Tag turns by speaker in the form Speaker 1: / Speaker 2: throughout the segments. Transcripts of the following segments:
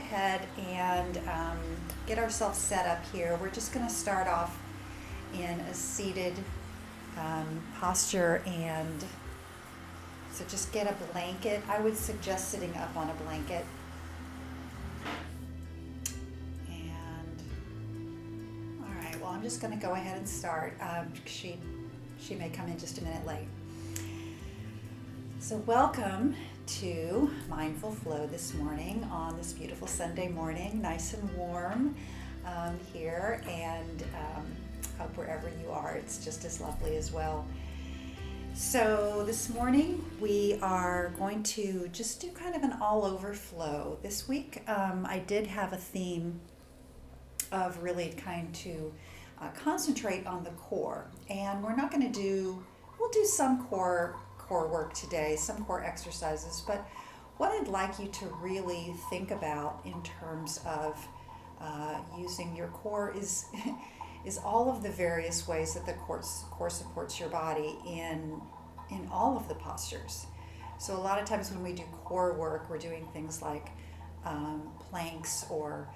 Speaker 1: ahead and get ourselves set up here. We're just going to start off in a seated posture, and so just get a blanket. I would suggest sitting up on a blanket. And all right, well, I'm just going to go ahead and start. She may come in just a minute late. So welcome to Mindful Flow this morning on this beautiful Sunday morning, nice and warm here, and hope wherever you are it's just as lovely as well. So this morning we are going to just do kind of an all-over flow. This week I did have a theme of really kind to concentrate on the core, and we'll do some core work today, some core exercises, but what I'd like you to really think about in terms of using your core is all of the various ways that the core supports your body in all of the postures. So a lot of times when we do core work, we're doing things like planks or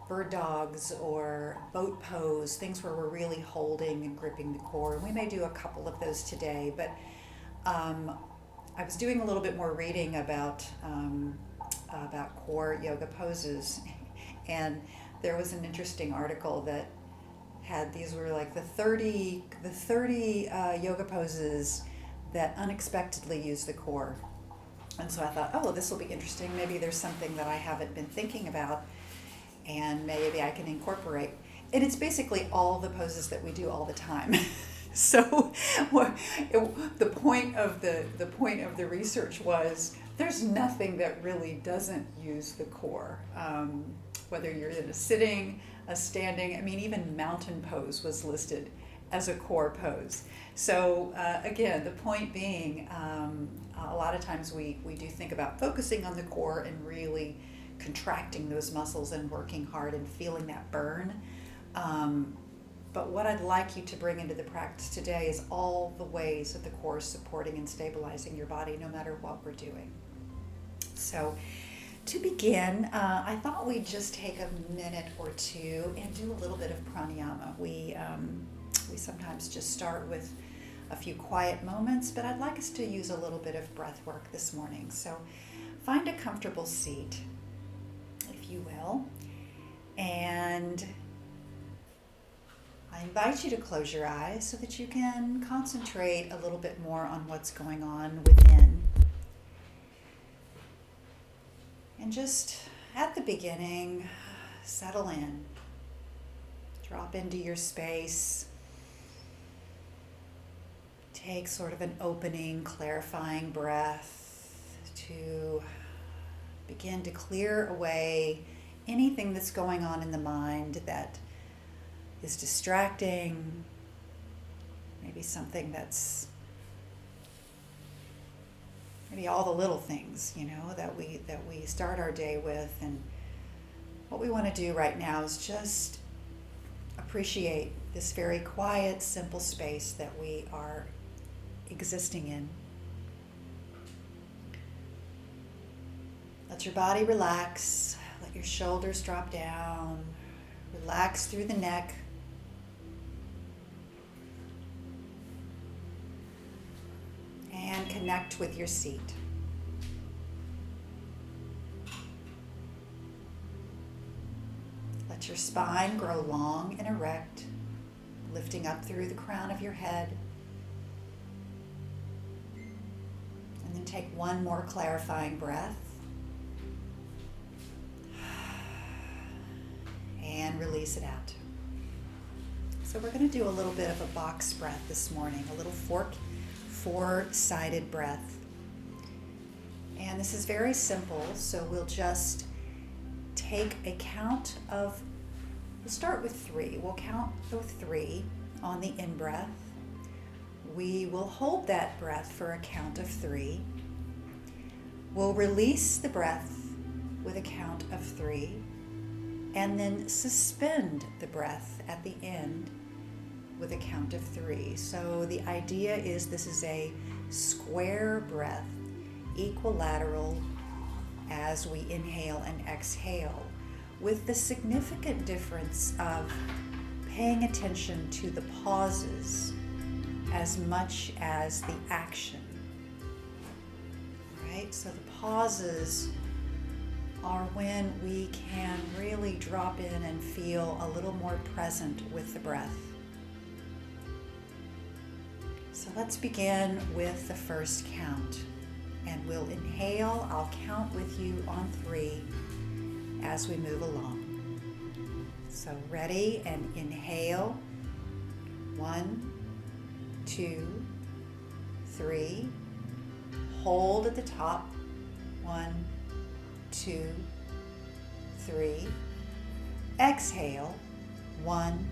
Speaker 1: bird dogs or boat pose, things where we're really holding and gripping the core. And we may do a couple of those today, but I was doing a little bit more reading about core yoga poses, and there was an interesting article that had these were like the 30 yoga poses that unexpectedly use the core. And so I thought, oh, well, this will be interesting. Maybe there's something that I haven't been thinking about, and maybe I can incorporate. And it's basically all the poses that we do all the time. So the point of the research was there's nothing that really doesn't use the core. Whether you're in a sitting, a standing, I mean, even mountain pose was listed as a core pose. So again, the point being, a lot of times we do think about focusing on the core and really contracting those muscles and working hard and feeling that burn. But what I'd like you to bring into the practice today is all the ways that the core is supporting and stabilizing your body no matter what we're doing. So to begin, I thought we'd just take a minute or two and do a little bit of pranayama. We sometimes just start with a few quiet moments, but I'd like us to use a little bit of breath work this morning. So find a comfortable seat, if you will, and I invite you to close your eyes so that you can concentrate a little bit more on what's going on within. And just at the beginning, settle in. Drop into your space. Take sort of an opening, clarifying breath to begin to clear away anything that's going on in the mind that is distracting, maybe something that's maybe all the little things, that we start our day with. And what we want to do right now is just appreciate this very quiet, simple space that we are existing in. Let your body relax, let your shoulders drop down, relax through the neck. And connect with your seat. Let your spine grow long and erect, lifting up through the crown of your head. And then take one more clarifying breath. And release it out. So we're going to do a little bit of a box breath this morning, a little four-sided breath. And this is very simple, so we'll just take a count of, we'll start with 3. We'll count to 3 on the in-breath. We will hold that breath for a count of 3. We'll release the breath with a count of 3, and then suspend the breath at the end with a count of 3. So the idea is this is a square breath, equilateral as we inhale and exhale. with the significant difference of paying attention to the pauses as much as the action. Right? So the pauses are when we can really drop in and feel a little more present with the breath. So let's begin with the first count. And we'll inhale. I'll count with you on 3 as we move along. So ready, and inhale. 1, 2, 3. Hold at the top. 1, 2, 3. Exhale. 1,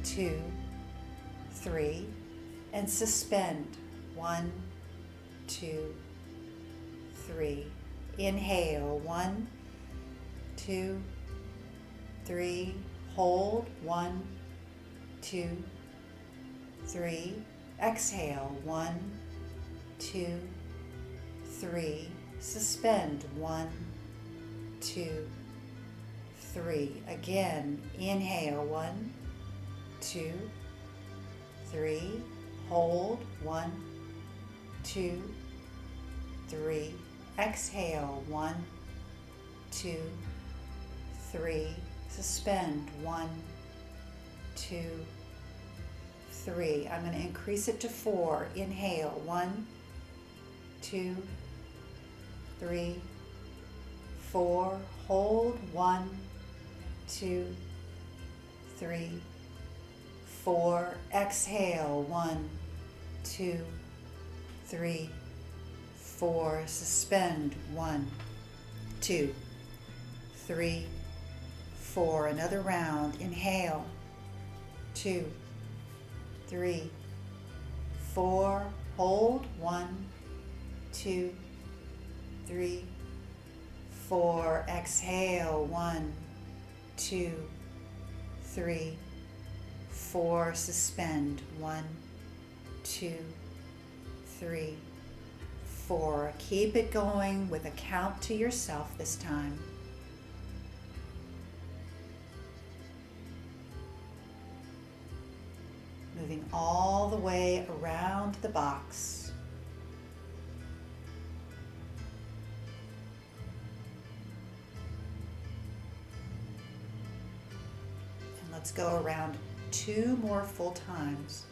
Speaker 1: 2, 3. And suspend. 1, 2, 3. Inhale. 1, 2, 3. Hold. 1, 2, 3. Exhale. 1, 2, 3. Suspend. 1, 2, 3. Again. Inhale. 1, 2, 3. Hold. 1, 2, 3. Exhale. 1, 2, 3. Suspend. 1, 2, 3. I'm going to increase it to 4. Inhale. 1, 2, 3, 4. Hold. 1, 2, 3, 4. Exhale. 1, 2, 3, 4. Suspend. 1, 2, 3, 4. Another round. Inhale. 2, 3, 4. Hold. 1, 2, 3, 4. Exhale. 1, 2, 3, 4. Suspend. 1, 2, 3, 4. Keep it going with a count to yourself this time. Moving all the way around the box. And let's go around 2 more full times.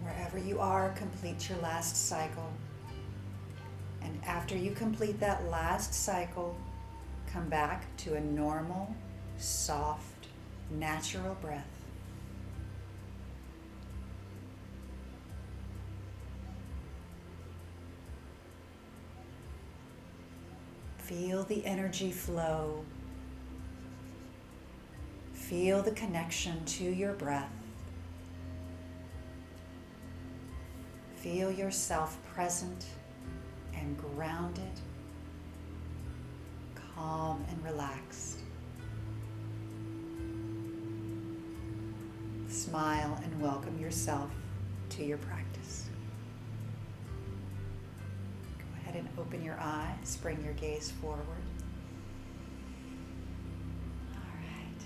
Speaker 1: Wherever you are, complete your last cycle. And after you complete that last cycle, come back to a normal, soft, natural breath. Feel the energy flow. Feel the connection to your breath. Feel yourself present and grounded, calm and relaxed. Smile and welcome yourself to your practice. Go ahead and open your eyes, bring your gaze forward. All right.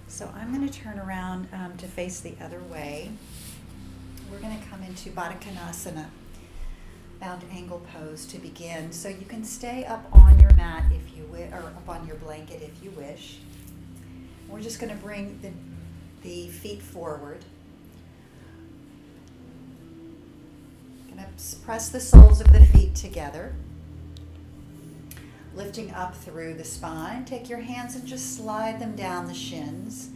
Speaker 1: So I'm going to turn around to face the other way. We're going to come into Baddha Konasana, bound angle pose to begin. So you can stay up on your mat if you wish, or up on your blanket if you wish. We're just going to bring the feet forward. Going to press the soles of the feet together. Lifting up through the spine. Take your hands and just slide them down the shins.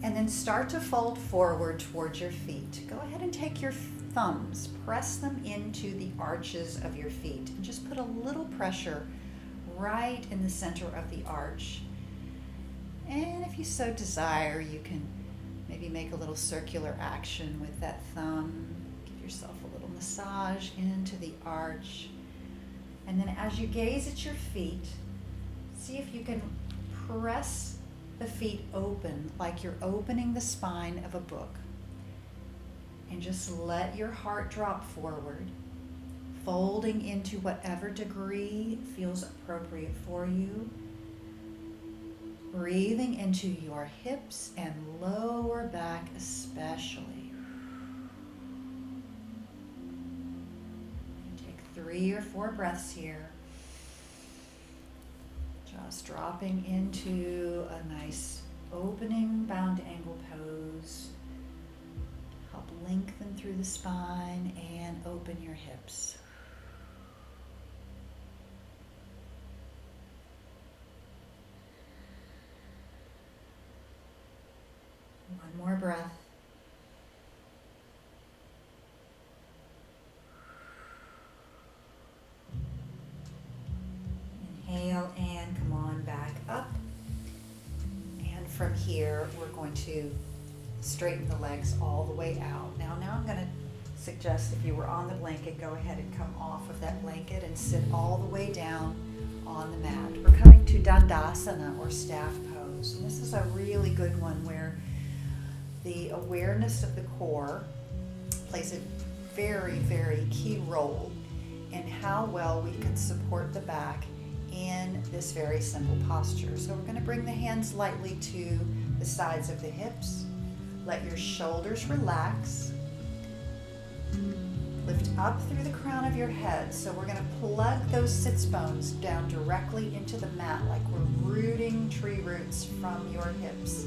Speaker 1: And then start to fold forward towards your feet. Go ahead and take your thumbs, press them into the arches of your feet, and just put a little pressure right in the center of the arch. And if you so desire, you can maybe make a little circular action with that thumb. Give yourself a little massage into the arch. And then as you gaze at your feet, see if you can press the feet open like you're opening the spine of a book. And just let your heart drop forward, folding into whatever degree feels appropriate for you. Breathing into your hips and lower back especially. Take 3 or 4 breaths here. Just dropping into a nice opening bound angle pose. Help lengthen through the spine and open your hips. One more breath. Inhale and come on back up. And from here, we're going to straighten the legs all the way out. Now I'm going to suggest if you were on the blanket, go ahead and come off of that blanket and sit all the way down on the mat. We're coming to Dandasana, or staff pose. And this is a really good one where the awareness of the core plays a very, very key role in how well we can support the back in this very simple posture. So we're going to bring the hands lightly to the sides of the hips. Let your shoulders relax. Lift up through the crown of your head. So we're going to plug those sits bones down directly into the mat like we're rooting tree roots from your hips.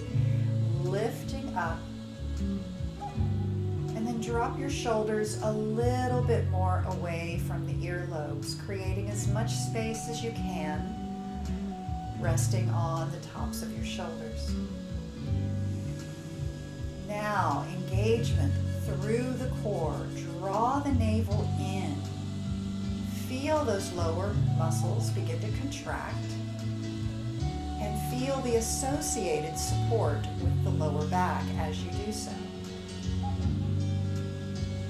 Speaker 1: Lifting up. And then drop your shoulders a little bit more away from the earlobes, creating as much space as you can, resting on the tops of your shoulders. Now, engagement through the core. Draw the navel in. Feel those lower muscles begin to contract, and feel the associated support with the lower back as you do so.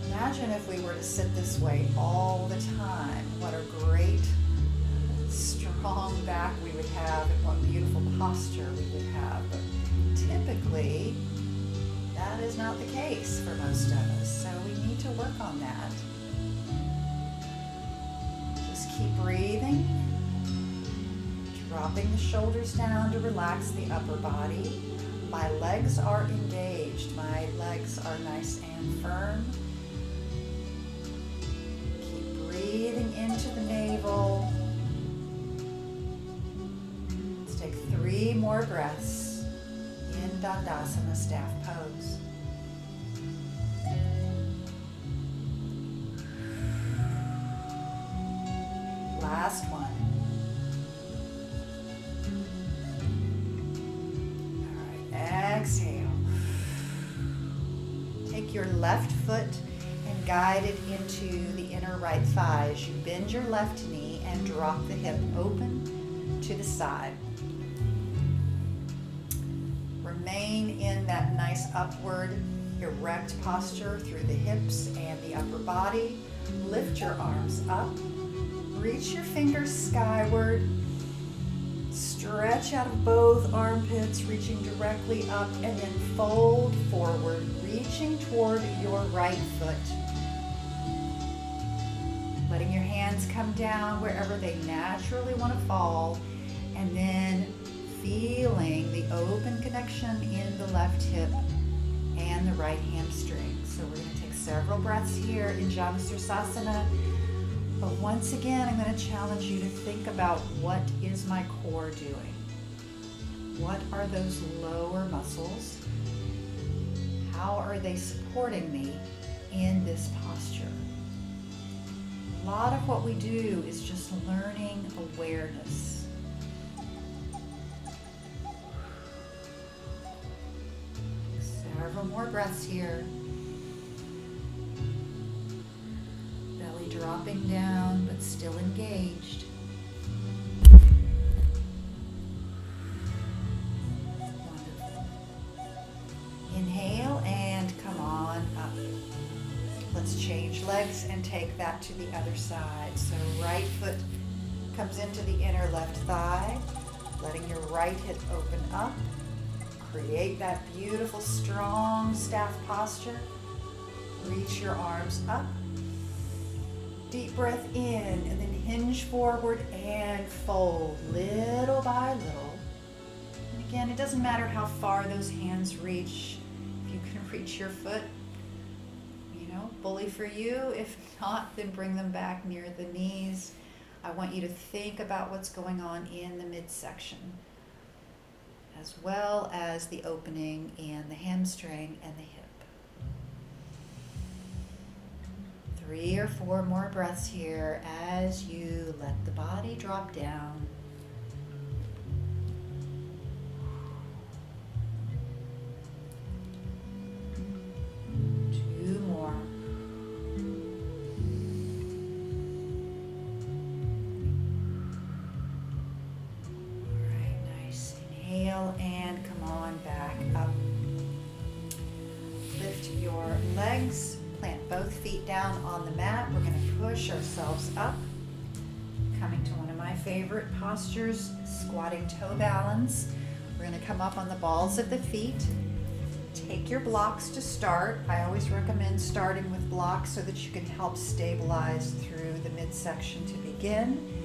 Speaker 1: Imagine if we were to sit this way all the time, what a great, strong back we would have, and what beautiful posture we would have. But typically, that is not the case for most of us, so we need to work on that. Just keep breathing, dropping the shoulders down to relax the upper body. My legs are engaged. My legs are nice and firm. Keep breathing into the navel. Let's take 3 more breaths in Dandasana staff pose. Last one. All right, exhale. Take your left foot and guide it into the inner right thigh as you bend your left knee and drop the hip open to the side. Remain in that nice upward, erect posture through the hips and the upper body. Lift your arms up. Reach your fingers skyward. Stretch out of both armpits, reaching directly up, and then fold forward, reaching toward your right foot. Letting your hands come down wherever they naturally want to fall, and then feeling the open connection in the left hip and the right hamstring. So we're going to take several breaths here in Janusirsasana. But once again, I'm going to challenge you to think about, what is my core doing? What are those lower muscles? How are they supporting me in this posture? A lot of what we do is just learning awareness. Several more breaths here. Belly dropping down, but still engaged. Wonderful. Inhale and come on up. Let's change legs and take that to the other side. So right foot comes into the inner left thigh, letting your right hip open up. Create that beautiful, strong staff posture. Reach your arms up. Deep breath in, and then hinge forward and fold little by little. And again, it doesn't matter how far those hands reach. If you can reach your foot, bully for you. If not, then bring them back near the knees. I want you to think about what's going on in the midsection, as well as the opening in the hamstring and the hip. 3 or 4 more breaths here as you let the body drop down. And come on back up. Lift your legs, plant both feet down on the mat. We're going to push ourselves up. Coming to one of my favorite postures, squatting toe balance. We're going to come up on the balls of the feet. Take your blocks to start. I always recommend starting with blocks so that you can help stabilize through the midsection to begin.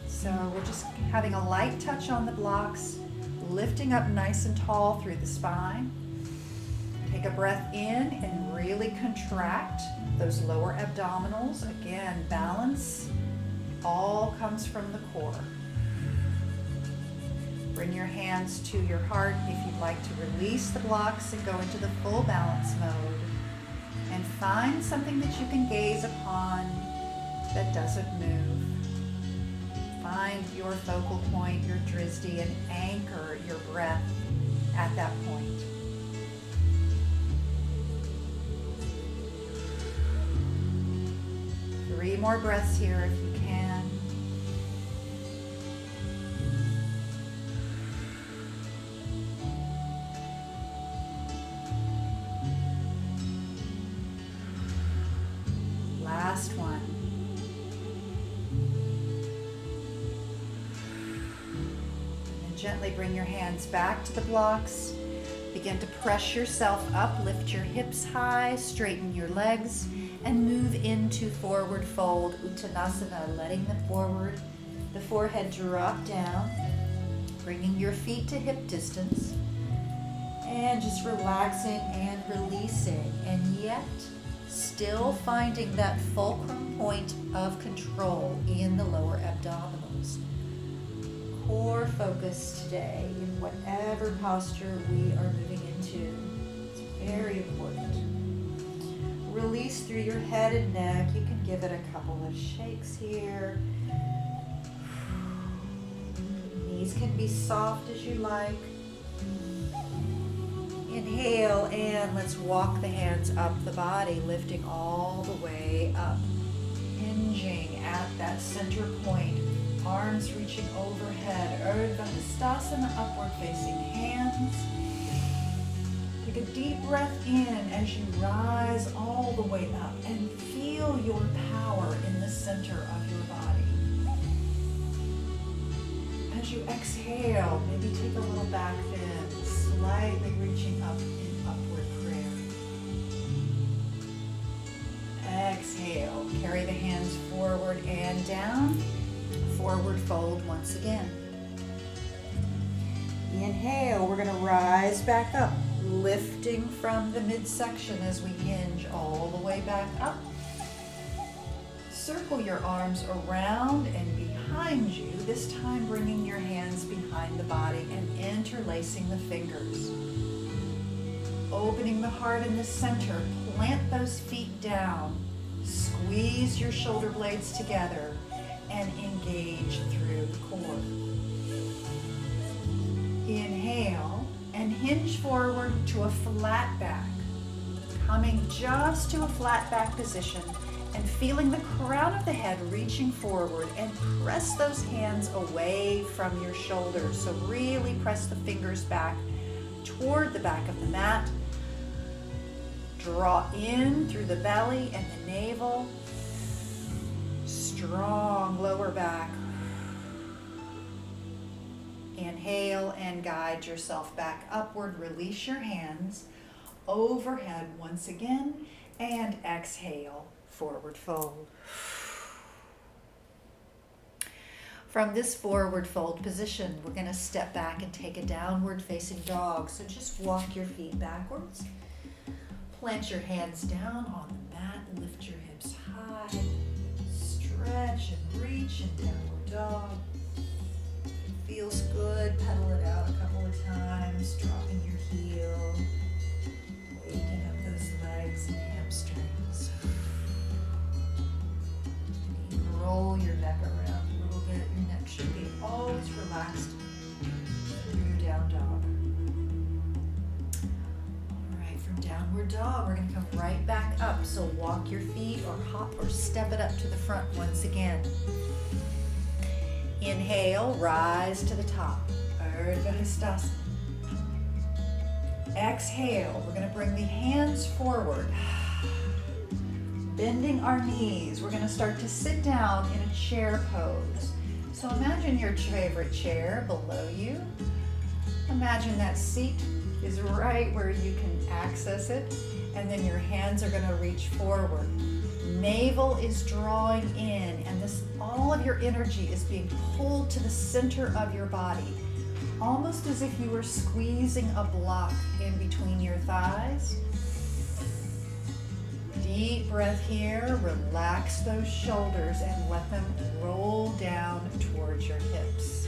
Speaker 1: So we're just having a light touch on the blocks, lifting up nice and tall through the spine. Take a breath in and really contract those lower abdominals. Again, balance all comes from the core. Bring your hands to your heart if you'd like to release the blocks and go into the full balance mode. And find something that you can gaze upon that doesn't move. Find your focal point, your drishti, and anchor your breath at that point. Three more breaths here if you can. Last one. Gently bring your hands back to the blocks. Begin to press yourself up, lift your hips high, straighten your legs, and move into forward fold, Uttanasana, letting the forehead drop down, bringing your feet to hip distance, and just relaxing and releasing, and yet still finding that fulcrum point of control in the lower abdominals. Core focus today in whatever posture we are moving into. It's very important. Release through your head and neck. You can give it a couple of shakes here. Knees can be soft as you like. Inhale, and let's walk the hands up the body, lifting all the way up. Hinging at that center point. Arms reaching overhead, Urdhva Hastasana, upward facing hands. Take a deep breath in as you rise all the way up and feel your power in the center of your body. As you exhale, maybe take a little back bend, slightly reaching up in upward prayer. Exhale, carry the hands forward and down. Forward fold once again. Inhale, we're going to rise back up, lifting from the midsection as we hinge all the way back up. Circle your arms around and behind you, this time bringing your hands behind the body and interlacing the fingers. Opening the heart in the center, plant those feet down, squeeze your shoulder blades together, and engage through the core. Inhale and hinge forward to a flat back. Coming just to a flat back position and feeling the crown of the head reaching forward, and press those hands away from your shoulders. So really press the fingers back toward the back of the mat. Draw in through the belly and the navel. Strong lower back. Inhale and guide yourself back upward. Release your hands overhead once again, and exhale, forward fold. From this forward fold position, we're going to step back and take a downward facing dog. So just walk your feet backwards. Plant your hands down on the mat, lift your hips high, stretch and reach in downward dog. Feels good, pedal it out a couple of times, dropping your heel, waking up those legs and hamstrings. Roll your neck around a little bit. Your neck should be always relaxed through your down dog. All right, from downward dog, we're going to come right back up. So walk your feet or hop or step it up to the front once again. Inhale, rise to the top, Urdhva Hastasana. Exhale, we're going to bring the hands forward, bending our knees. We're going to start to sit down in a chair pose. So imagine your favorite chair below you. Imagine that seat is right where you can access it, and then your hands are going to reach forward. Navel is drawing in, and all of your energy is being pulled to the center of your body, almost as if you were squeezing a block in between your thighs. Deep breath here. Relax those shoulders and let them roll down towards your hips.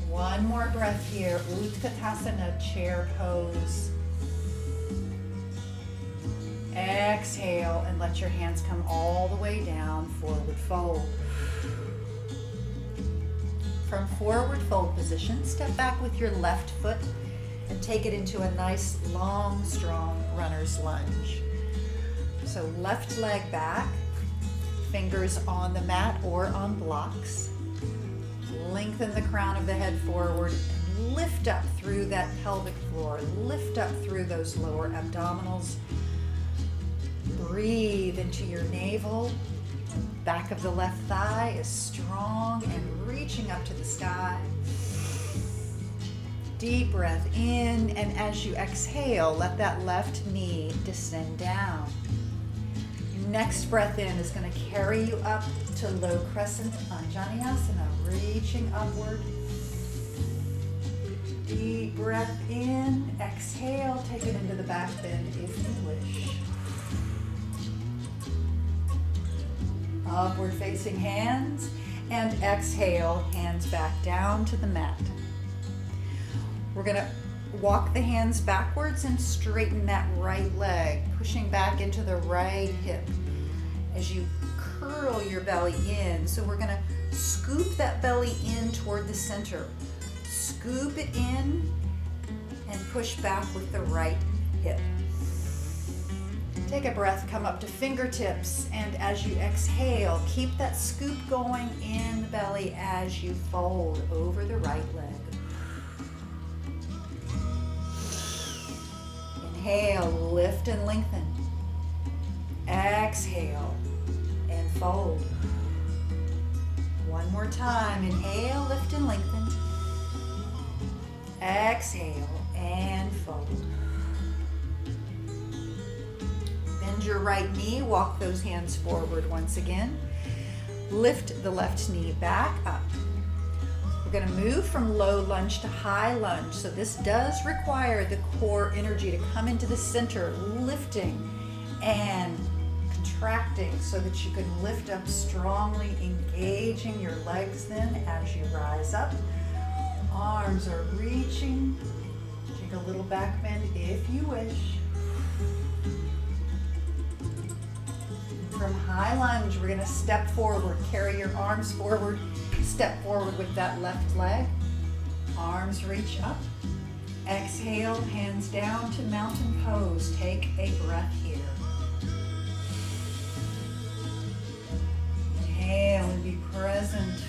Speaker 1: One more breath here. Utkatasana, chair pose. Exhale and let your hands come all the way down, forward fold. From forward fold position, step back with your left foot and take it into a nice, long, strong runner's lunge. So left leg back, fingers on the mat or on blocks. Lengthen the crown of the head forward and lift up through that pelvic floor. Lift up through those lower abdominals. Breathe into your navel. Back of the left thigh is strong and reaching up to the sky. Deep breath in, and as you exhale, let that left knee descend down. Next breath in is going to carry you up to low crescent Anjaneyasana, reaching upward. Deep breath in, exhale, take it into the back bend if you wish. Upward facing hands, and exhale, hands back down to the mat. We're going to walk the hands backwards and straighten that right leg, pushing back into the right hip as you curl your belly in. So we're going to scoop that belly in toward the center. Scoop it in and push back with the right hip. Take a breath, come up to fingertips, and as you exhale, keep that scoop going in the belly as you fold over the right leg. Inhale, lift and lengthen. Exhale and fold. One more time. Inhale, lift and lengthen. Exhale and fold. Bend your right knee, walk those hands forward once again. Lift the left knee back up. We're going to move from low lunge to high lunge. So this does require the core energy to come into the center, lifting and contracting so that you can lift up strongly, engaging your legs then as you rise up. Arms are reaching. Take a little back bend if you wish. From high lunge, we're going to step forward. Carry your arms forward. Step forward with that left leg. Arms reach up. Exhale, hands down to mountain pose. Take a breath here. Inhale and be present.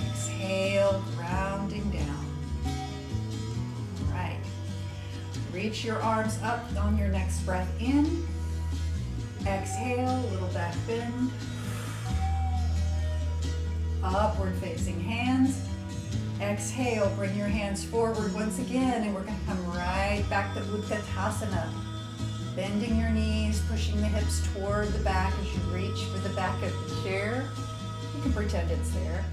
Speaker 1: Exhale, grounding down. All right. Reach your arms up on your next breath in. Exhale, little back bend. Upward facing hands. Exhale, bring your hands forward once again, and we're going to come right back to Utkatasana. Bending your knees, pushing the hips toward the back as you reach for the back of the chair. You can pretend it's there.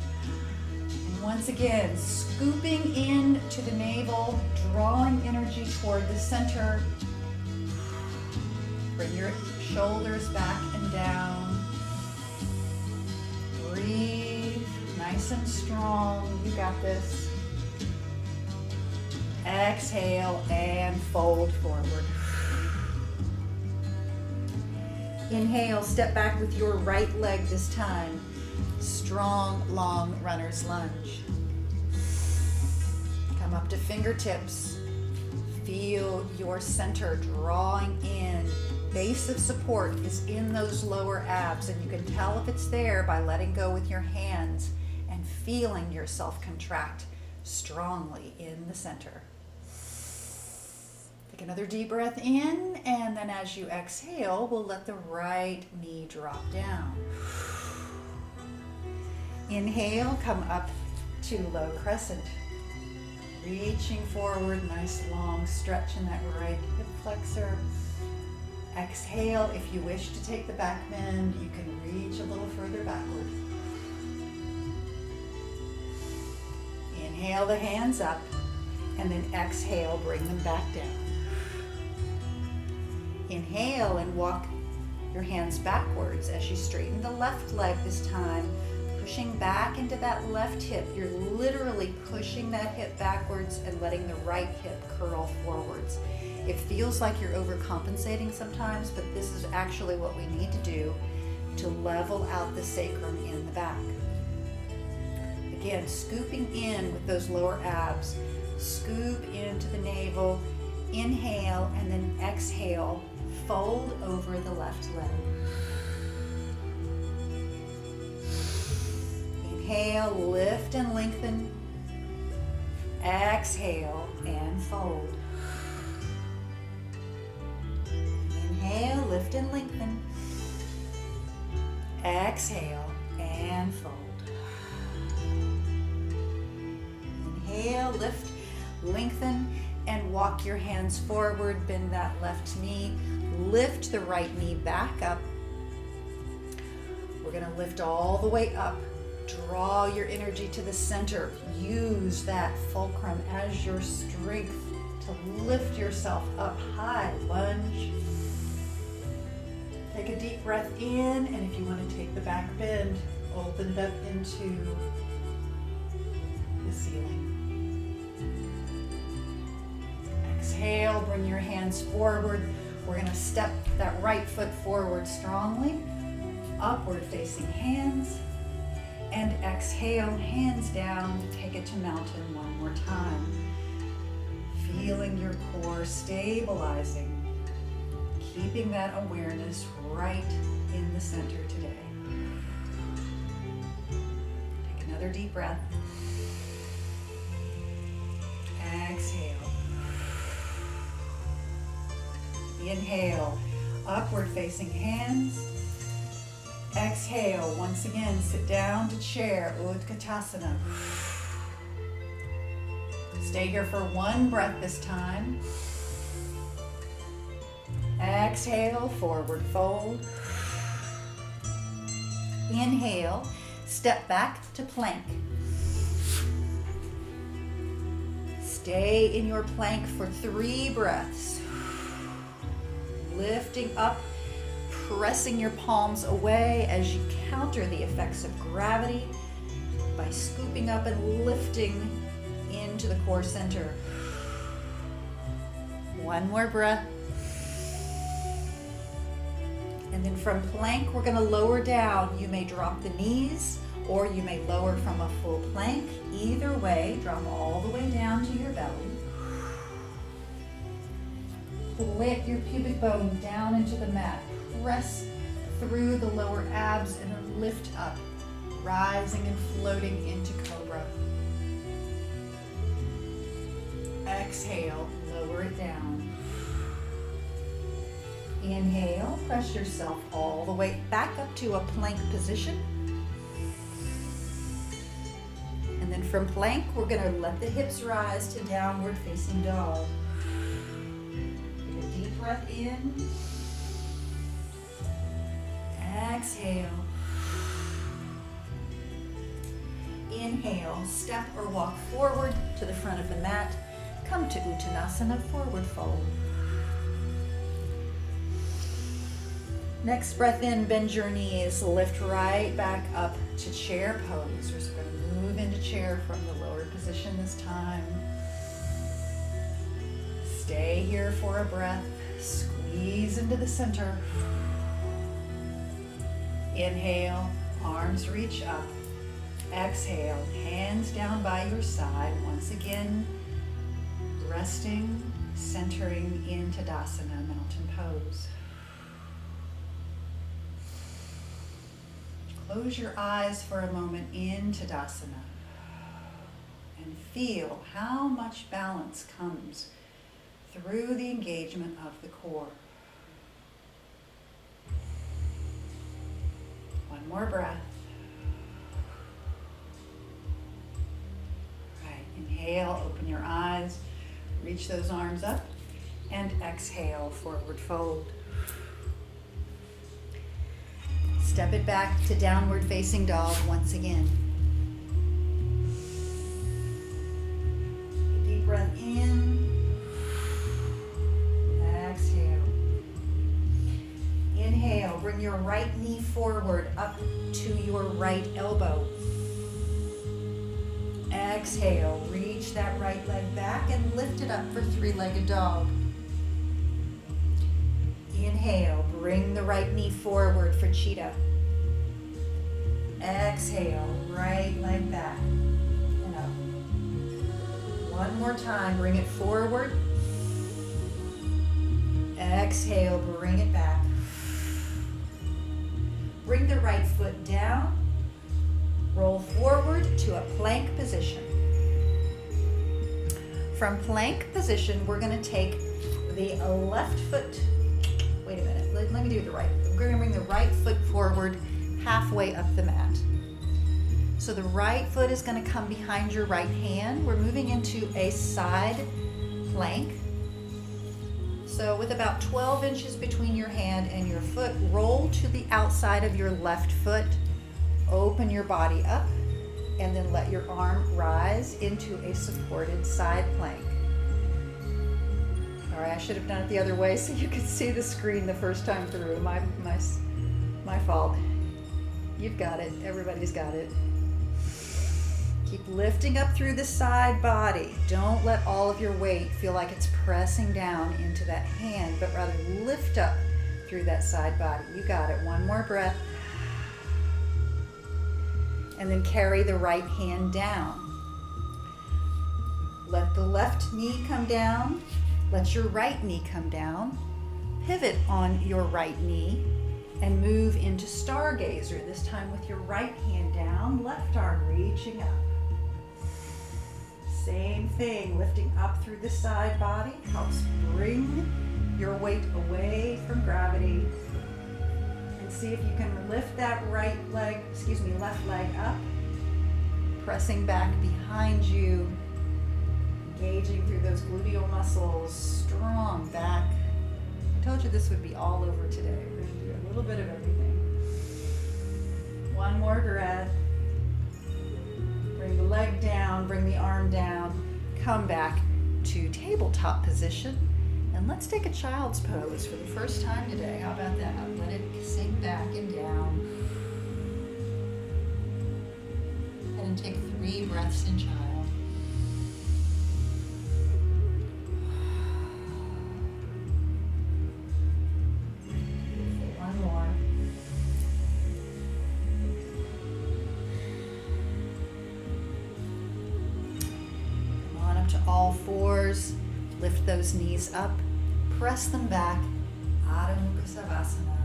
Speaker 1: And once again, scooping in to the navel, drawing energy toward the center. Bring your shoulders back and down. Breathe, nice and strong. You got this. Exhale and fold forward. Inhale, step back with your right leg this time. Strong, long runner's lunge. Come up to fingertips. Feel your center drawing in. Base of support is in those lower abs, and you can tell if it's there by letting go with your hands and feeling yourself contract strongly in the center. Take another deep breath in, and then as you exhale, we'll let the right knee drop down. Inhale, come up to low crescent. Reaching forward, nice long stretch in that right hip flexor. Exhale, if you wish to take the back bend, you can reach a little further backward. Inhale the hands up, and then exhale, bring them back down. Inhale and walk your hands backwards as you straighten the left leg this time, pushing back into that left hip. You're literally pushing that hip backwards and letting the right hip curl forwards. It feels like you're overcompensating sometimes, but this is actually what we need to do to level out the sacrum in the back. Again, scooping in with those lower abs. Scoop into the navel. Inhale and then exhale. Fold over the left leg. Inhale, lift and lengthen. Exhale and fold. Inhale, lift and lengthen. Exhale and fold. Inhale, lift, lengthen, and walk your hands forward. Bend that left knee. Lift the right knee back up. We're going to lift all the way up. Draw your energy to the center. Use that fulcrum as your strength to lift yourself up high. Lunge. Take a deep breath in, and if you want to take the back bend, open it up into the ceiling. Exhale, bring your hands forward. We're going to step that right foot forward strongly. Upward facing hands. And exhale, hands down. Take it to mountain one more time. Feeling your core stabilizing. Keeping that awareness right in the center today. Take another deep breath. Exhale. Inhale, upward facing hands. Exhale, once again, sit down to chair, Utkatasana. Stay here for one breath this time. Exhale, forward fold. Inhale, step back to plank. Stay in your plank for 3 breaths. Lifting up, pressing your palms away as you counter the effects of gravity by scooping up and lifting into the core center. One more breath. And then from plank, we're going to lower down. You may drop the knees or you may lower from a full plank. Either way, drop all the way down to your belly. Flip your pubic bone down into the mat. Press through the lower abs and then lift up, rising and floating into cobra. Exhale, lower it down. Inhale, press yourself all the way back up to a plank position. And then from plank, we're going to let the hips rise to downward facing dog. Take a deep breath in. Exhale. Inhale, step or walk forward to the front of the mat. Come to Uttanasana, forward fold. Next breath in, bend your knees, lift right back up to chair pose. We're just going to move into chair from the lower position this time. Stay here for a breath. Squeeze into the center. Inhale, arms reach up. Exhale, hands down by your side. Once again, resting, centering in Tadasana, mountain pose. Close your eyes for a moment in Tadasana and feel how much balance comes through the engagement of the core. One more breath. Right, inhale, open your eyes, reach those arms up, and exhale, forward fold. Step it back to downward facing dog once again. Deep breath in. Exhale. Inhale, bring your right knee forward up to your right elbow. Exhale, reach that right leg back and lift it up for three-legged dog. Inhale, bring the right knee forward for cheetah. Exhale, right leg back and up. One more time, bring it forward. Exhale, bring it back. Bring the right foot down. Roll forward to a plank position. From plank position, we're going to take the left foot. Wait a minute, let me do the right. We're going to bring the right foot forward halfway up the mat. So the right foot is going to come behind your right hand. We're moving into a side plank. So with about 12 inches between your hand and your foot, roll to the outside of your left foot. Open your body up and then let your arm rise into a supported side plank. All right, I should have done it the other way so you could see the screen the first time through. My fault. You've got it. Everybody's got it. Keep lifting up through the side body. Don't let all of your weight feel like it's pressing down into that hand, but rather lift up through that side body. You got it. One more breath. And then carry the right hand down. Let the left knee come down. Let your right knee come down. Pivot on your right knee and move into Stargazer, this time with your right hand down, left arm reaching up. Same thing, lifting up through the side body helps bring your weight away from gravity. And see if you can lift that left leg up, pressing back behind you, engaging through those gluteal muscles, strong back. I told you this would be all over today. We're going to do a little bit of everything. One more breath. Bring the leg down, bring the arm down, come back to tabletop position, and let's take a child's pose for the first time today. How about that? Let it sink back and down. And take 3 breaths in child. All fours, lift those knees up, press them back. Adho Mukha Savasana.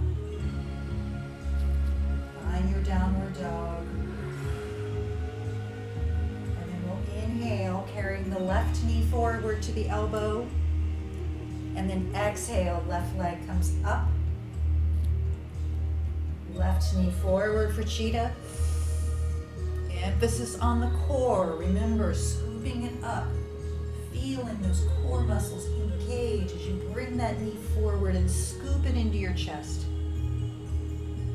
Speaker 1: Find your downward dog. And then we'll inhale, carrying the left knee forward to the elbow. And then exhale, left leg comes up. Left knee forward for Cheetah. Emphasis on the core. Remember, scooping it up. Feeling those core muscles engage as you bring that knee forward and scoop it into your chest.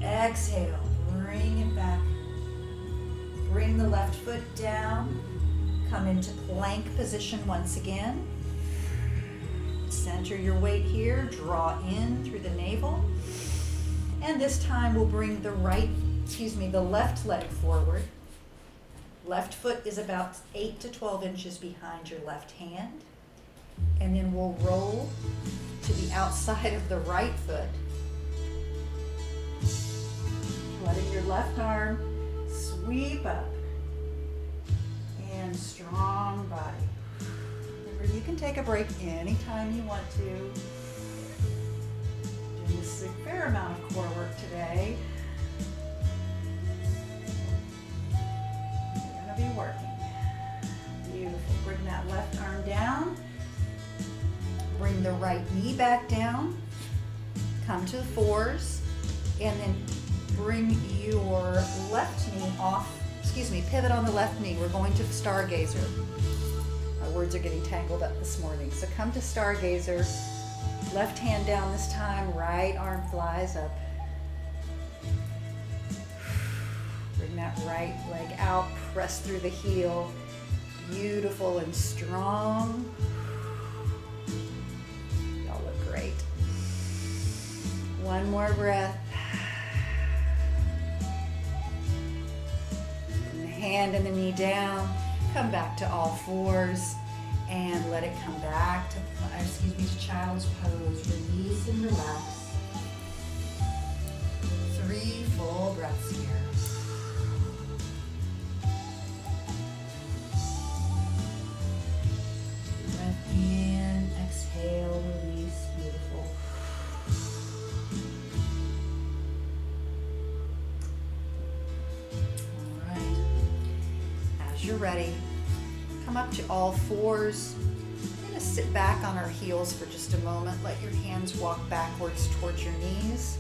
Speaker 1: Exhale, bring it back. Bring the left foot down. Come into plank position once again. Center your weight here. Draw in through the navel. And this time we'll bring the left leg forward. Left foot is about 8 to 12 inches behind your left hand. And then we'll roll to the outside of the right foot. Letting your left arm sweep up. And strong body. Remember, you can take a break anytime you want to. Doing this a fair amount of core work today. Be working. Beautiful. Bring that left arm down. Bring the right knee back down. Come to the fours. And then bring your left knee off. Pivot on the left knee. We're going to Stargazer. My words are getting tangled up this morning. So come to Stargazer. Left hand down this time. Right arm flies up. Bring that right leg out, press through the heel. Beautiful and strong. Y'all look great. One more breath. Bring the hand and the knee down. Come back to all fours and let it come back to child's pose. Release and relax. 3 full breaths here. In, exhale, release, beautiful. All right. As you're ready, come up to all fours. We're going to sit back on our heels for just a moment. Let your hands walk backwards towards your knees.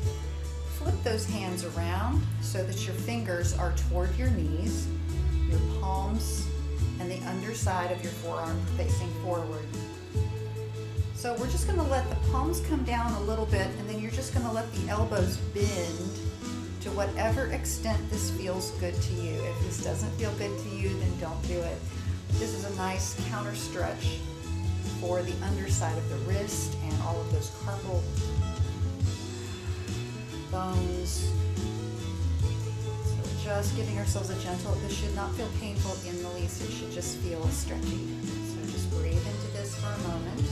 Speaker 1: Flip those hands around so that your fingers are toward your knees, your palms and the underside of your forearm facing forward. So we're just going to let the palms come down a little bit, and then you're just going to let the elbows bend to whatever extent this feels good to you. If this doesn't feel good to you, then don't do it. This is a nice counter stretch for the underside of the wrist and all of those carpal bones. Just giving ourselves a gentle, this should not feel painful in the least, it should just feel stretchy. So just breathe into this for a moment.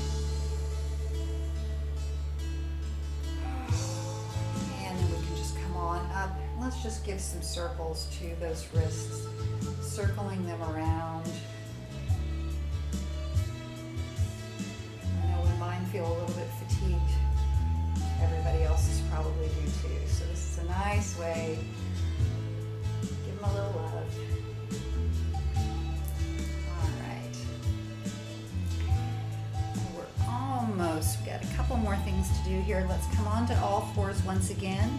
Speaker 1: And then we can just come on up. Let's just give some circles to those wrists, circling them around. I know when mine feel a little bit fatigued, everybody else's probably do too. So this is a nice way. Give them a little love. All right. We're almost, we've got a couple more things to do here. Let's come on to all fours once again.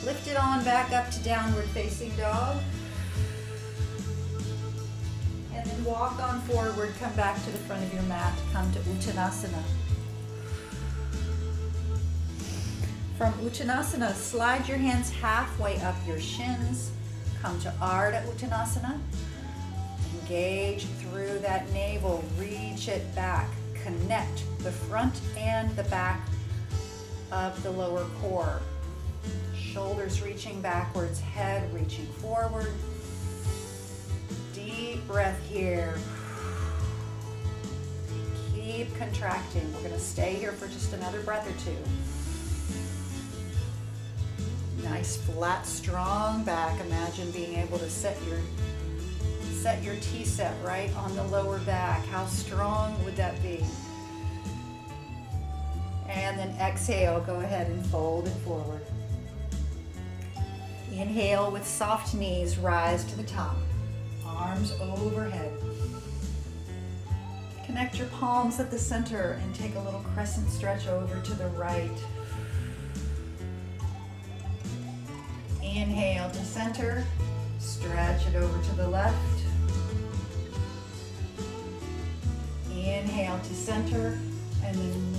Speaker 1: Lift it on back up to downward facing dog. And then walk on forward, come back to the front of your mat, come to Uttanasana. From Uttanasana, slide your hands halfway up your shins. Come to Ardha Uttanasana. Engage through that navel, reach it back. Connect the front and the back of the lower core. Shoulders reaching backwards, head reaching forward. Deep breath here. Keep contracting. We're going to stay here for just another breath or two. Nice flat, strong back. Imagine being able to set your T-set right on the lower back. How strong would that be? And then exhale, go ahead and fold it forward. Inhale with soft knees, rise to the top. Arms overhead. Connect your palms at the center and take a little crescent stretch over to the right. Inhale to center, stretch it over to the left. Inhale to center, and then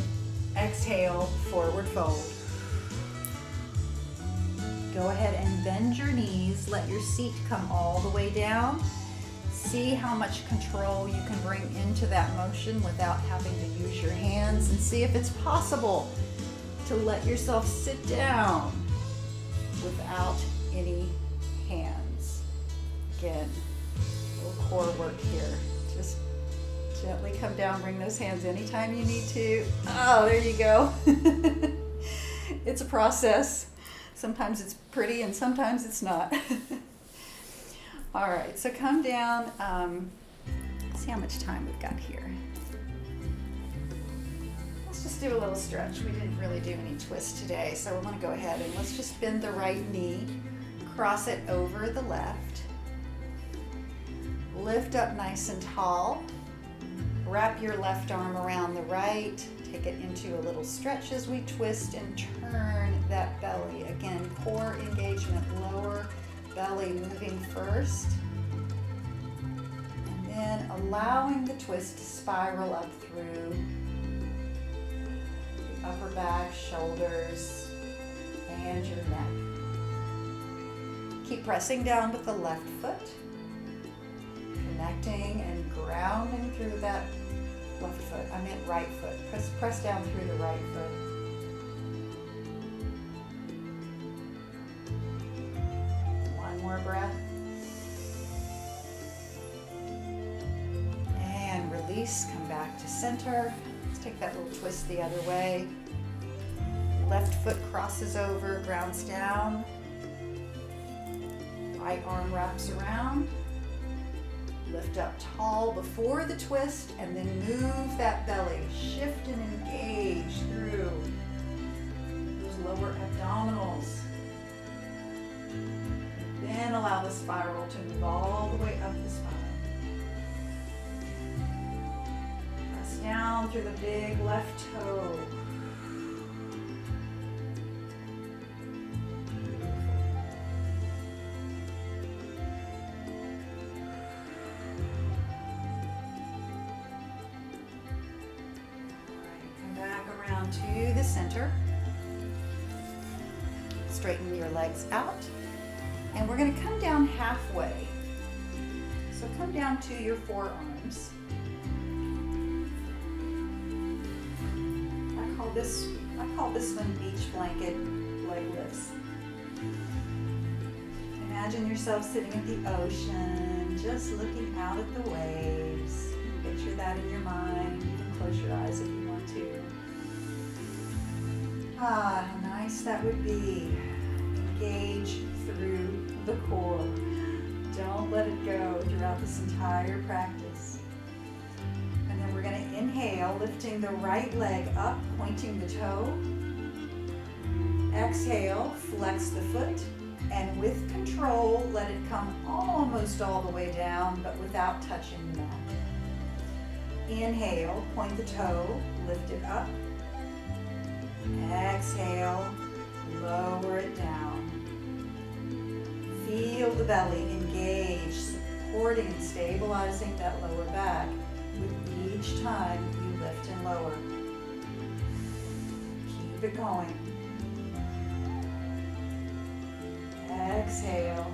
Speaker 1: exhale, forward fold. Go ahead and bend your knees, let your seat come all the way down. See how much control you can bring into that motion without having to use your hands, and see if it's possible to let yourself sit down without any hands. Again, a little core work here. Just gently come down, bring those hands anytime you need to. Oh, there you go. It's a process. Sometimes it's pretty and sometimes it's not. All right, so come down. See how much time we've got here. Let's just do a little stretch. We didn't really do any twists today, so we're going to go ahead and let's just bend the right knee, cross it over the left, lift up nice and tall, wrap your left arm around the right, take it into a little stretch as we twist and turn that belly. Again, core engagement, lower belly moving first, and then allowing the twist to spiral up through the upper back, shoulders, and your neck. Keep pressing down with the left foot, connecting and grounding through that left foot. I meant right foot. Press down through the right foot. One more breath. And release, come back to center. Let's take that little twist the other way. Left foot crosses over, grounds down. Right arm wraps around. Lift up tall before the twist, and then move that belly. Shift and engage through those lower abdominals. Then allow the spiral to move all the way up the spine. Press down through the big left toe. To the center. Straighten your legs out. And we're going to come down halfway. So come down to your forearms. I call this one beach blanket leg lifts. Imagine yourself sitting at the ocean, just looking out at the waves. Picture that in your mind. You can close your eyes if you want to. Ah, how nice that would be. Engage through the core. Don't let it go throughout this entire practice. And then we're going to inhale, lifting the right leg up, pointing the toe. Exhale, flex the foot, and with control, let it come almost all the way down, but without touching the mat. Inhale, point the toe, lift it up. Exhale, lower it down. Feel the belly engage, supporting and stabilizing that lower back with each time you lift and lower. Keep it going. Exhale.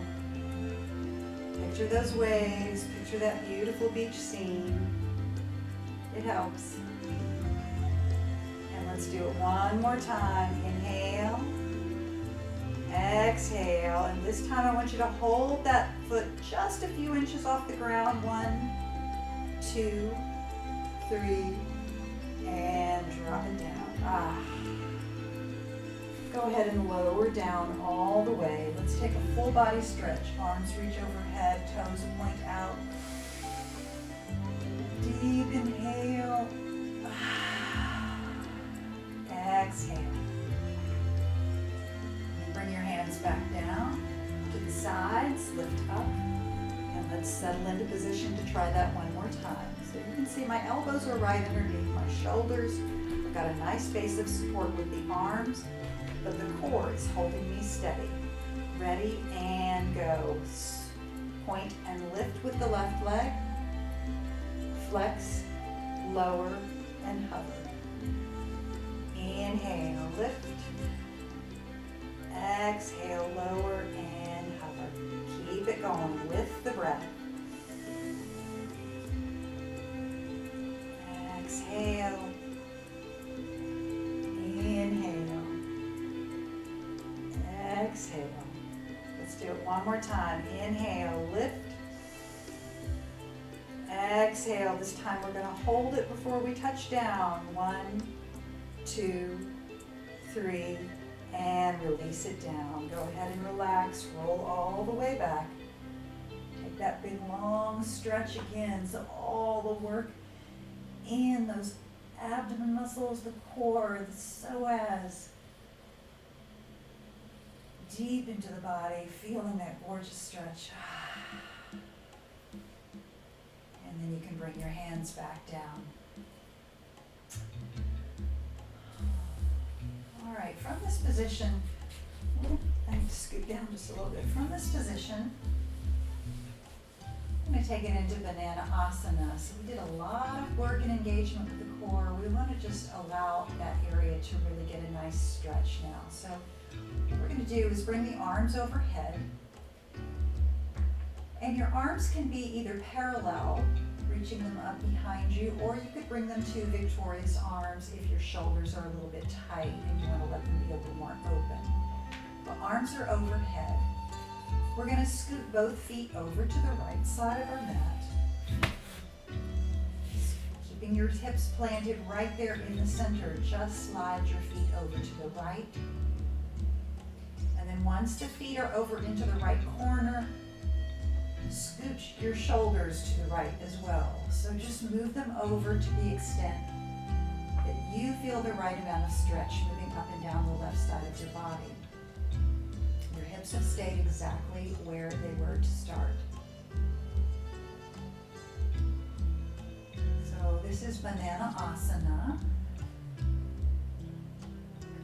Speaker 1: Picture those waves, picture that beautiful beach scene. It helps. Let's do it one more time. Inhale, exhale, and this time I want you to hold that foot just a few inches off the ground. 1, 2, 3, and drop it down. Go ahead and lower down all the way. Let's take a full body stretch. Arms reach overhead, toes point out. Deep inhale. let's lift up and let's settle into position to try that one more time. So you can see my elbows are right underneath my shoulders. I've got a nice base of support with the arms, but the core is holding me steady. Ready and go. Point and lift with the left leg. Flex, lower, and hover. Inhale, lift. Exhale, lower, and hover. Keep it going with the breath. Exhale. Inhale. Exhale. Let's do it one more time. Inhale, lift. Exhale. This time we're going to hold it before we touch down. 1, 2, 3, and release it down. Go ahead and relax. Roll all the way back. Take that big long stretch again. So all the work in those abdomen muscles, the core, the psoas, deep into the body, feeling that gorgeous stretch. And then you can bring your hands back down. All right, from this position, I need to scoot down just a little bit. From this position, I'm going to take it into Banana Asana. So we did a lot of work and engagement with the core. We want to just allow that area to really get a nice stretch now. So what we're going to do is bring the arms overhead. And your arms can be either parallel, reaching them up behind you, or you could bring them to victorious arms if your shoulders are a little bit tight and you want to let them be a little more open. The arms are overhead. We're going to scoot both feet over to the right side of our mat. Keeping your hips planted right there in the center, just slide your feet over to the right. And then once the feet are over into the right corner, scooch your shoulders to the right as well. So just move them over to the extent that you feel the right amount of stretch moving up and down the left side of your body. Your hips have stayed exactly where they were to start. So this is Banana Asana,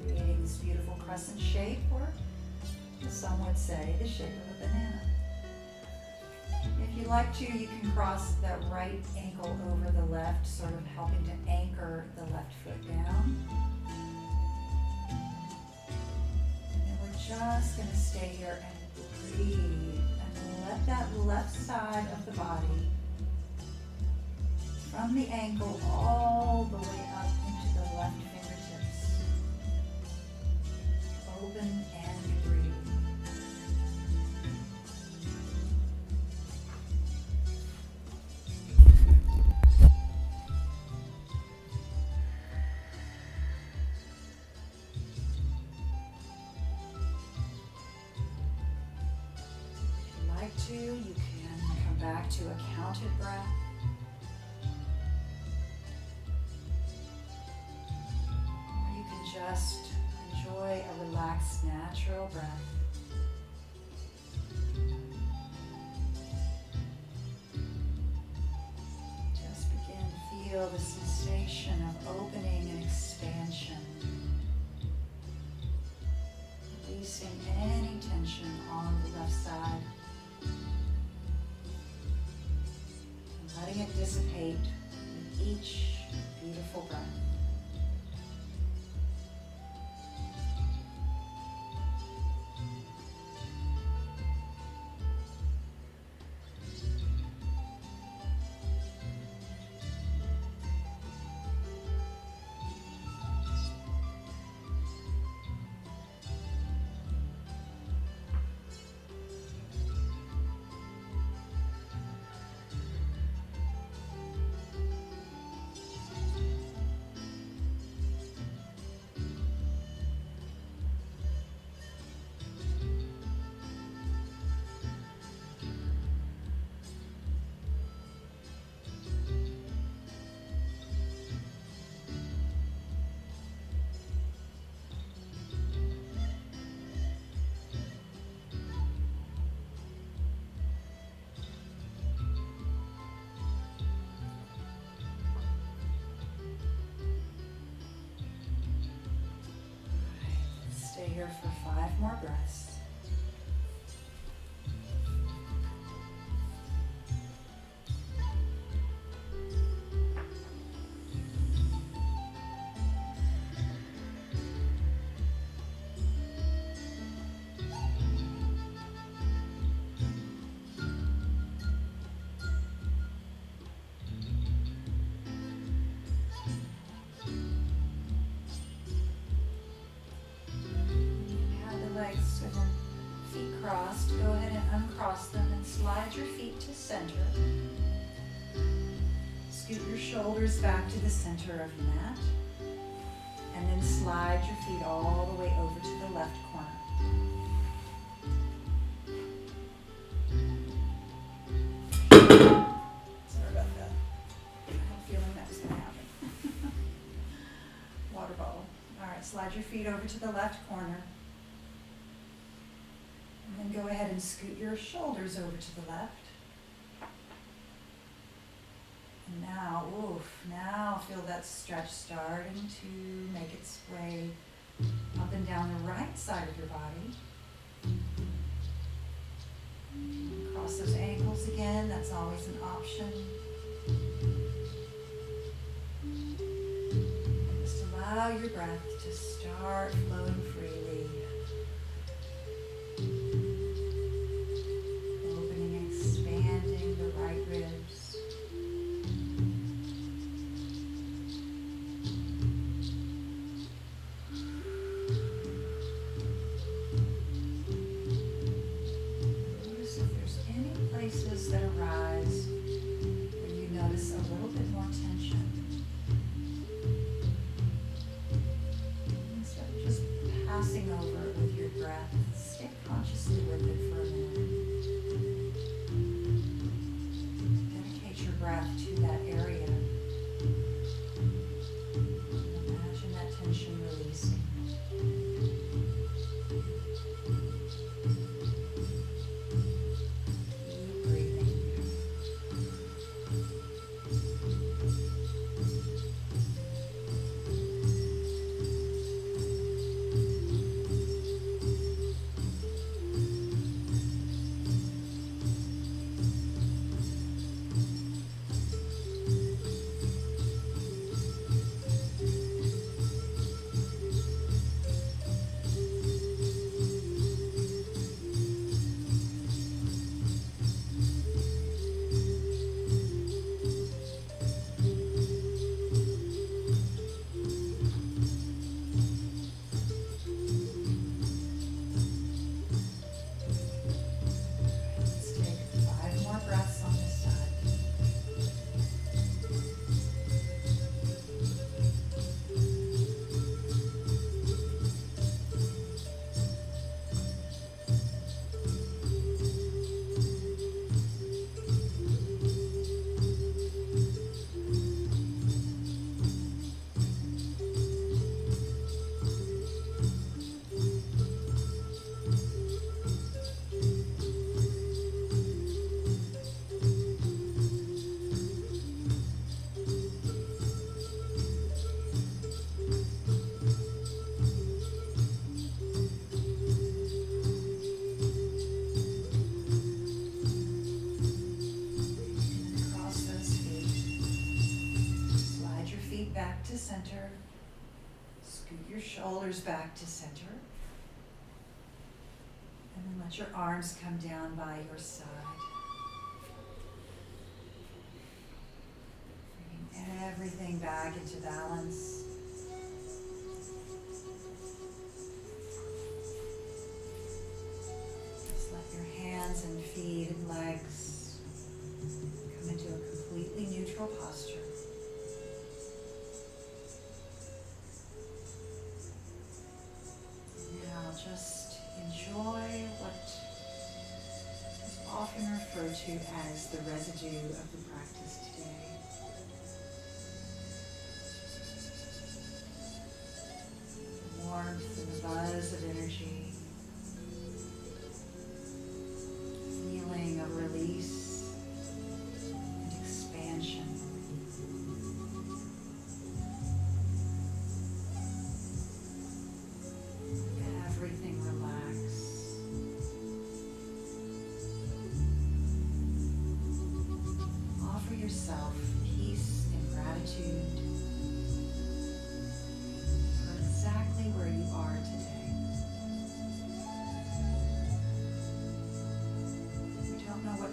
Speaker 1: creating this beautiful crescent shape, or as some would say, the shape of a banana. If you like to, you can cross that right ankle over the left, sort of helping to anchor the left foot down. And we're just going to stay here and breathe and let that left side of the body, from the ankle all the way up into the left fingertips, open and breathe. You can come back to a counted breath. Or you can just enjoy a relaxed, natural breath. Just begin to feel the sensation of opening and expansion. Releasing any tension on the left side. Letting it dissipate with each beautiful breath. here for 5 more breaths. Crossed, go ahead and uncross them and slide your feet to center. Scoot your shoulders back to the center of your mat. And then slide your feet all the way over to the left corner. Sorry about that. I had a feeling that was going to happen. Water bottle. All right, slide your feet over to the left corner. And then go ahead and scoot your shoulders over to the left. And now feel that stretch starting to make its way up and down the right side of your body. Cross those ankles again, that's always an option. And just allow your breath to start flowing freely. Expanding the right ribs. Notice if there's any places that arise where you notice a little bit more tension. Instead of just passing over it with your breath, stay consciously with it for a minute. Breath to that area. Imagine that tension releasing. Keep breathing. Back to center. Scoot your shoulders back to center. And then let your arms come down by your side. Bringing everything back into balance. Just let your hands and feet and legs come into a completely neutral posture. Just enjoy what is often referred to as the residue of the practice today. The warmth and the buzz of energy, feeling of release and expansion. Everything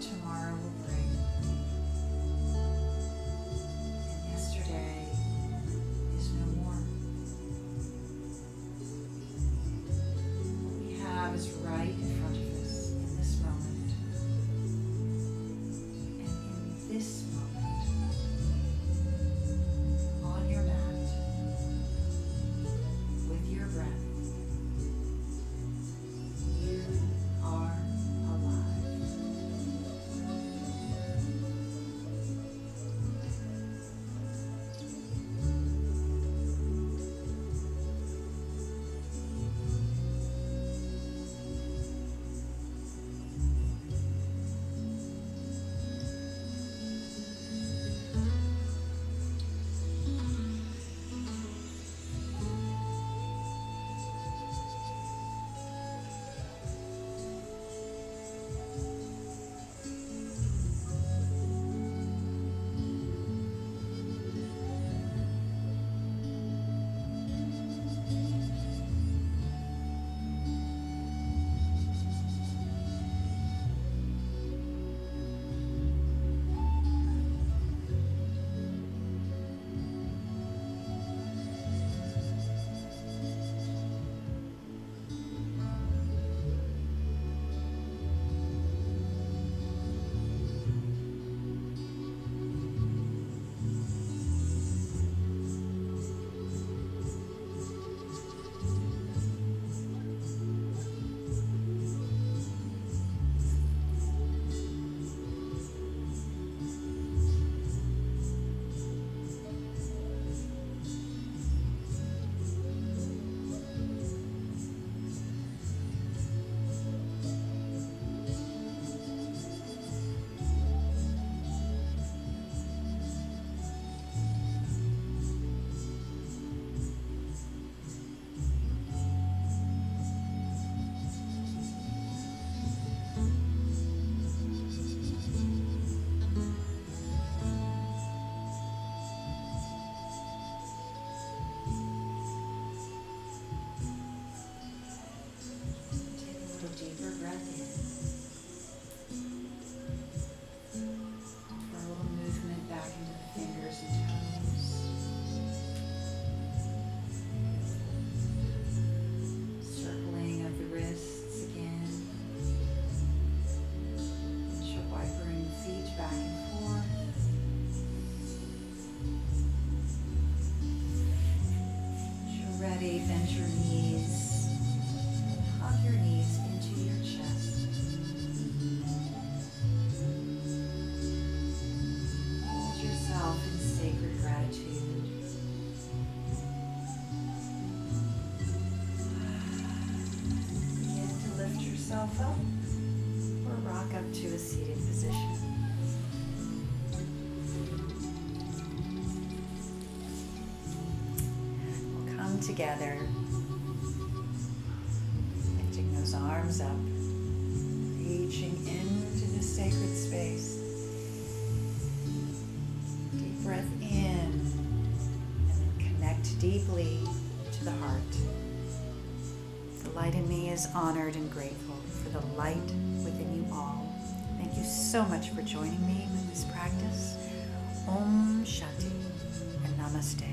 Speaker 1: tomorrow will bring. And yesterday is no more. What we have is right in front of us in this moment. And in this moment, on your mat, with your breath, you are alive. Deeper breath in. For a little movement back into the fingers and toes. Circling of the wrists again. Wipering the feet back and forth. As you're ready, bend your knees. Hug your knees into your chest. Hold yourself in sacred gratitude. Begin to lift yourself up or rock up to a seated position. We'll come together. Those arms up, reaching into the sacred space. Deep breath in, and then connect deeply to the heart. The light in me is honored and grateful for the light within you all. Thank you so much for joining me with this practice. Om Shanti and Namaste.